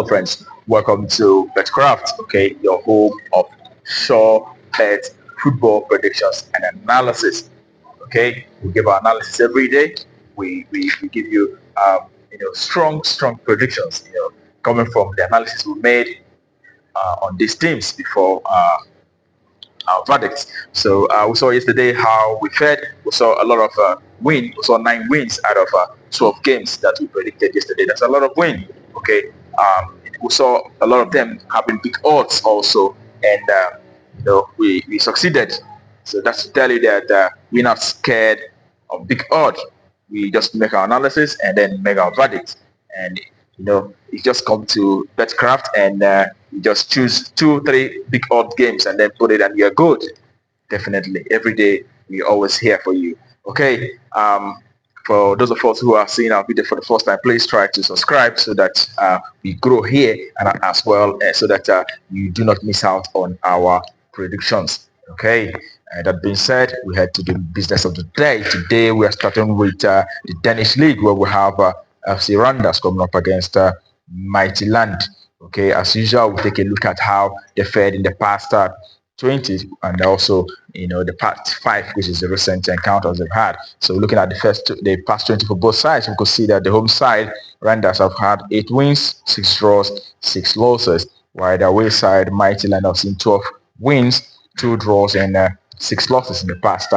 Hello, friends. Welcome to Betkraft. Okay, your home of sure bet football predictions and analysis. Okay, we give our analysis every day. We give you strong predictions. Coming from the analysis we made on these teams before our verdicts. So we saw yesterday how we fared. We saw a lot of win. We saw 9 wins out of 12 games that we predicted yesterday. That's a lot of win. Okay. We saw a lot of them having big odds also, and we succeeded. So that's to tell you that we're not scared of big odds. We just make our analysis and then make our verdict. And you just come to Betcraft and you just choose 2 3 big odd games and then put it and you're good. Definitely every day we're always here for you. Okay. For those of us who are seeing our video for the first time, please try to subscribe so that we grow here and as well so that you do not miss out on our predictions. Okay. That being said, we head to the business of the day. Today we are starting with the Danish League, where we have FC Randers coming up against Mighty Land. Okay, as usual, we take a look at how they fared in the past 20 and also the past 5, which is the recent encounters they've had. So looking at the past 20 for both sides, we could see that the home side Randers have had 8 wins, 6 draws, 6 losses, while the away side Mighty Land have seen 12 wins, 2 draws, and 6 losses in the past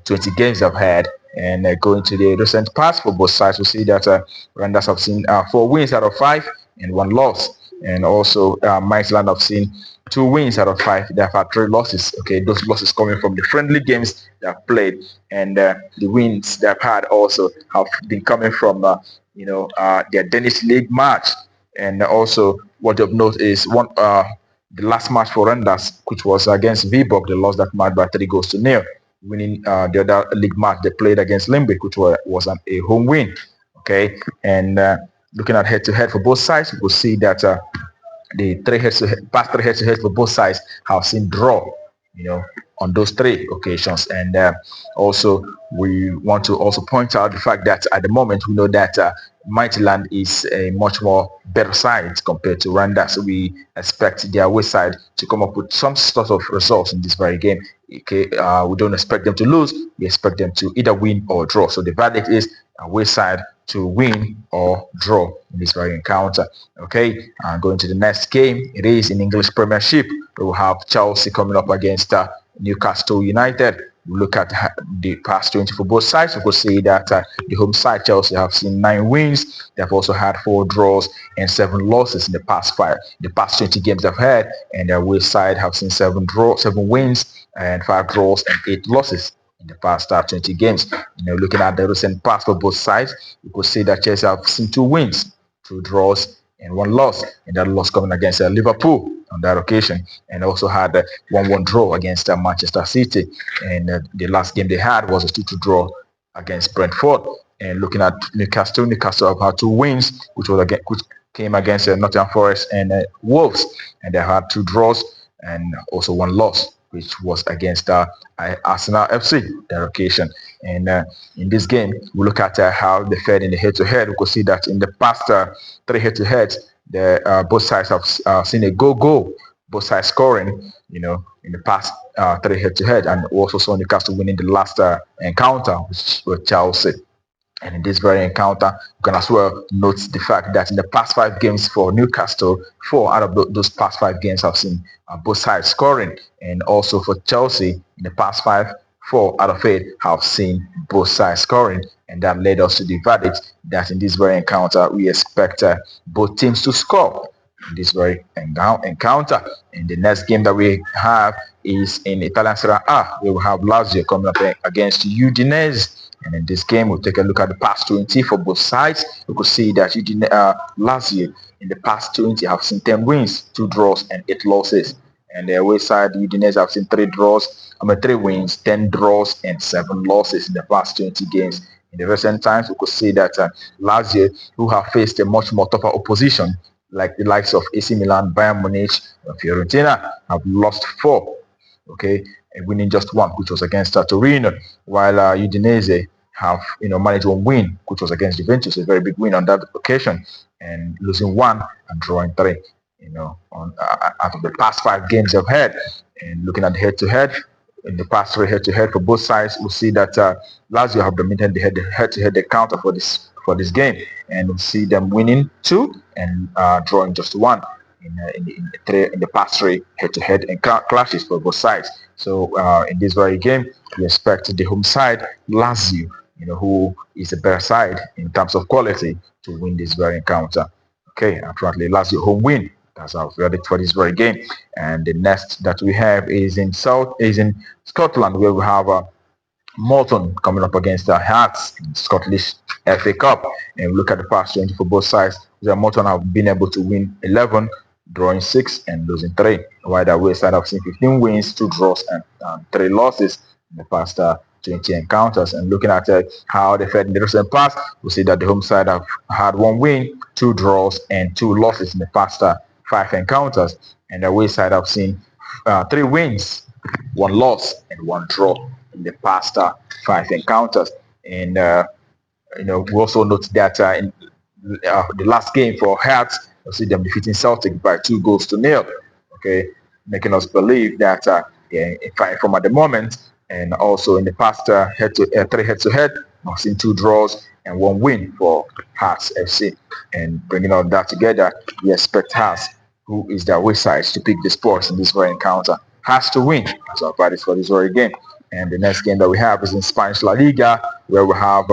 20 games they've had. And going to the recent past for both sides, we see that Randers have seen 4 wins out of 5 and 1 loss. And also Mighty Land have seen 2 wins out of 5. They have had 3 losses. Okay, those losses coming from the friendly games they have played, and the wins they have had also have been coming from their Danish League match. And also what of note is the last match for Randers, which was against Viborg. They lost that match by 3-0, winning the other league match they played against Limburg, which was a home win. Okay, and looking at head-to-head for both sides, we will see that the past 3 head-to-head for both sides have seen draw, on those 3 occasions. And also we want to also point out the fact that at the moment we know that Mighty Land is a much more better side compared to Randers. So we expect their away side to come up with some sort of results in this very game. Okay, we don't expect them to lose. We expect them to either win or draw. So the verdict is away side to win or draw in this very encounter. Okay, going to the next game, it is in English Premiership. We will have Chelsea coming up against Newcastle United. We look at the past 20 for both sides. We could see that the home side Chelsea have seen 9 wins. They have also had 4 draws and 7 losses in the past 5. The past 20 games they've had, and their away side have seen 7 wins and 5 draws and 8 losses in the past 20 games. Looking at the recent past for both sides, you could see that Chelsea have seen 2 wins, 2 draws, and 1 loss. And that loss coming against Liverpool on that occasion, and also had a 1-1 draw against Manchester City. And the last game they had was a 2-2 draw against Brentford. And looking at Newcastle have had 2 wins, which came against Nottingham Forest and Wolves, and they had 2 draws and also 1 loss, which was against Arsenal FC that occasion. And in this game, we look at how they fared in the head-to-head. We could see that in the past 3 head-to-heads, both sides have seen a goal. Both sides scoring, in the past 3 head-to-head, and we also saw Newcastle winning the last encounter, which was Chelsea. And in this very encounter, you can as well note the fact that in the past 5 games for Newcastle, 4 out of those past 5 games have seen both sides scoring. And also for Chelsea, in the past 5, 4 out of 8 have seen both sides scoring. And that led us to the verdict that in this very encounter, we expect both teams to score in this very encounter. And the next game that we have is in Italian Serie A. We will have Lazio coming up against Udinese. And in this game, we'll take a look at the past 20 for both sides. We could see that Lazio in the past 20 have seen 10 wins, 2 draws, and 8 losses. And the away side, Udinese have seen 3 wins, 10 draws, and 7 losses in the past 20 games. In the recent times, we could see that Lazio, who have faced a much more tougher opposition, like the likes of AC Milan, Bayern Munich, and Fiorentina, have lost 4. Okay, and winning just 1, which was against Torino, while Udinese have managed one win, which was against Juventus, a very big win on that occasion, and losing one and drawing three. On out of the past 5 games they've had, and looking at the head-to-head, in the past 3 head-to-head for both sides, we'll see that Lazio have dominated the head-to-head encounter for this game, and we'll see them winning 2 and drawing just 1 in the past 3 head-to-head clashes for both sides. So in this very game, we expect the home side, Lazio, who is the better side in terms of quality, to win this very encounter. Okay, apparently Lazio home win. That's our verdict for this very game. And the next that we have is in Scotland, where we have Morton coming up against Hearts in Scottish FA Cup. And we look at the past 20 for both sides. Morton have been able to win 11, drawing 6 and losing 3. While the away side have seen 15 wins, 2 draws and 3 losses in the past 20 encounters. And looking at how they fared in the recent past, we see that the home side have had 1 win, 2 draws and 2 losses in the past 5 encounters. And the away side have seen 3 wins, 1 loss and 1 draw in the past 5 encounters. And we also note that in the last game for Hearts, we see them defeating Celtic by 2-0. Okay, making us believe that they're in fine form at the moment. And also in the past 3 head-to-head, we've seen 2 draws and 1 win for Hearts FC. And bringing all that together, we expect Hearts, who is their away side, to pick the sports in this very encounter. Has to win as our verdict for this very game. And the next game that we have is in Spanish La Liga, where we have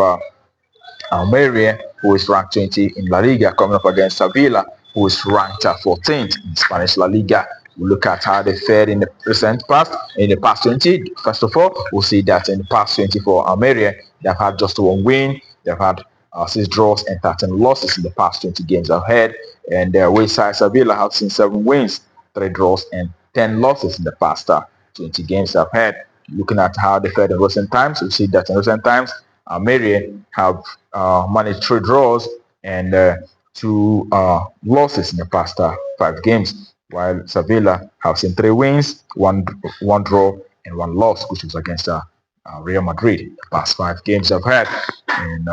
Almeria, who is ranked 20 in La Liga, coming up against Sevilla, who is ranked 14th in Spanish La Liga. We look at how they fared in the recent past. In the past 20, first of all, we'll see that in the past 20 for Almeria, they've had just 1 win. They've had 6 draws and 13 losses in the past 20 games ahead. And their away side Sevilla have seen 7 wins, 3 draws and 10 losses in the past 20 games I've had. Looking at how they fared in recent times, we see that in recent times, Almeria have managed 3 draws and 2 losses in the past 5 games, while Sevilla have seen 3 wins, 1 draw and 1 loss, which was against Real Madrid. The past 5 games I've had. And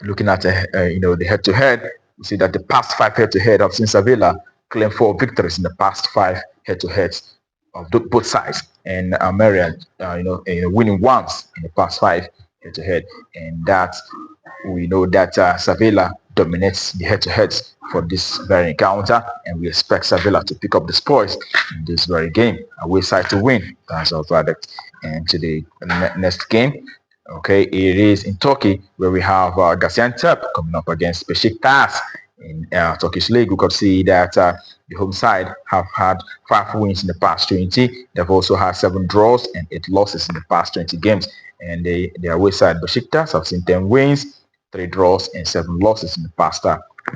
looking at the head-to-head, we see that the past 5 head-to-head have seen Sevilla claim 4 victories in the past 5 head-to-heads of both sides, and Almeria, winning once in the past 5 head-to-head, and that we know that Sevilla dominates the head-to-heads for this very encounter, and we expect Sevilla to pick up the spoils in this very game. Away side to win. That's our verdict. And to the next game, okay, it is in Turkey, where we have Gaziantep coming up against Besiktas in Turkish league. We could see that the home side have had 5 wins in the past 20. They've also had 7 draws and 8 losses in the past 20 games. And their away side Besiktas have seen 10 wins, 3 draws and 7 losses in the past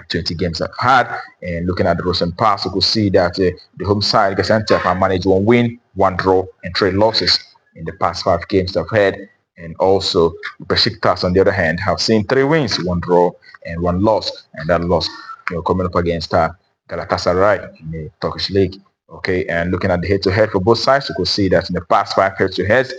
20 games they've had. And looking at the recent past, we could see that the home side Gaziantep have managed 1 win, 1 draw and 3 losses in the past 5 games they've had. And also Besiktas, on the other hand, have seen 3 wins, 1 draw and 1 loss, and that loss coming up against Galatasaray in the Turkish league. Okay, and looking at the head-to-head for both sides, you could see that in the past 5 head-to-heads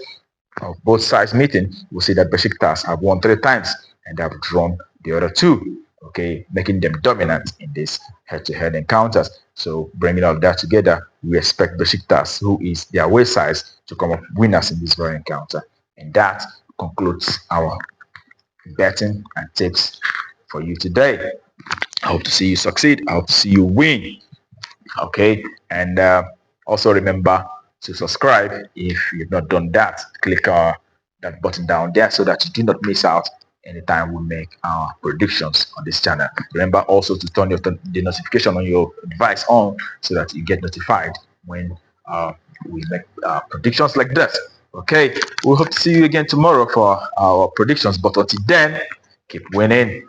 of both sides meeting, we'll see that Besiktas have won 3 times and have drawn the other 2. Okay, making them dominant in these head-to-head encounters. So bringing all that together, we expect Besiktas, who is their away side, to come up winners in this very encounter. And that concludes our betting and tips for you today. I hope to see you succeed. I hope to see you win. Okay, and also remember to subscribe if you've not done that. Click that button down there so that you do not miss out anytime we make our predictions on this channel. Remember also to turn the notification on your device on so that you get notified when we make predictions like this. Okay, we hope to see you again tomorrow for our predictions, but until then, keep winning.